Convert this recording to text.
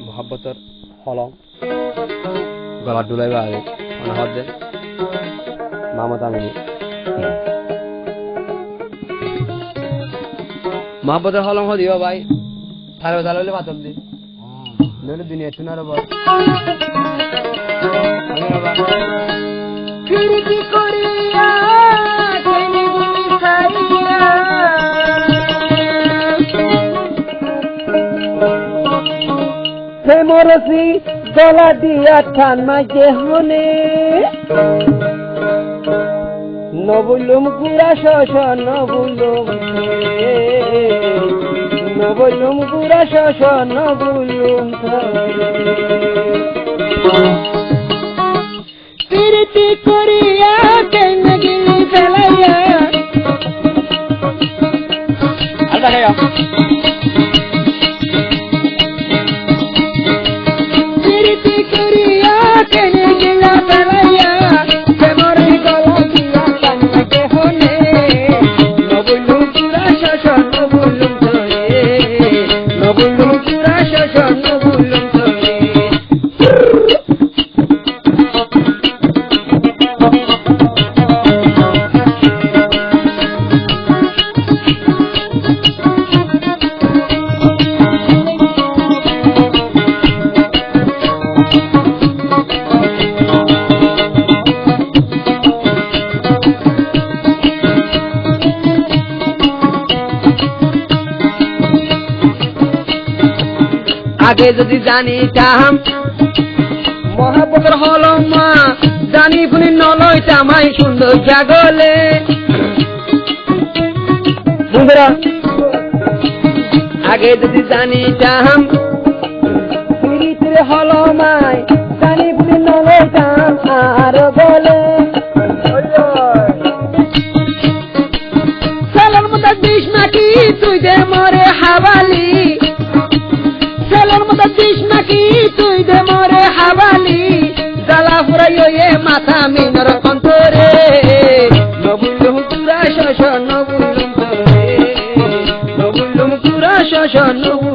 মোহাব্বতের হলং গলা ডুলাইবা আগে মনে হাত দে মামত আমি মোহাব্বতের হলং দিও ভাই সারা চালালে বাতল দি নইলে দুনিয়া চুনার বল ফিরতি করিয়া কেনি গুনি সাইয়া হে মরসি গলা দিয়া ঠান মাঝে হনে নবুলুম গুড়া শশ নবুলুম গুড়া শশ নবুলুম ফিরতি করিয়া কেন গিলি ফেলাইয়া আচ্ছা খাইয়া ফিরতি করিয়া কেন গিলা ফেলাইয়া প্রেমরি গলা দিয়া কান্নাকে হনে নবুলুম গুড়া শশ নবুলুম ধরে নবুলুম গুড়া শশ নবুলুম ধরে আগে যদি জানিতাম মহাপতের হলো মা জানি পুনি নলইতাম আই সুন্দর জাগলে বন্ধুরা আগে যদি জানিতাম পিরিতের হলো মাই জানি পুনি নলইতাম আর বলে সালার মতো দিস নাকি তুই দে মরে হাওয়ালি সেলর মতো দিস নাকি তুই দে মরে হাওয়ালি জ্বালা ফুরাইও এ মাথা মিনর কন্তরে নবুলুম গুড়া শশ নবুলুম ধরে নবুলুম গুড়া শশ নবুলুম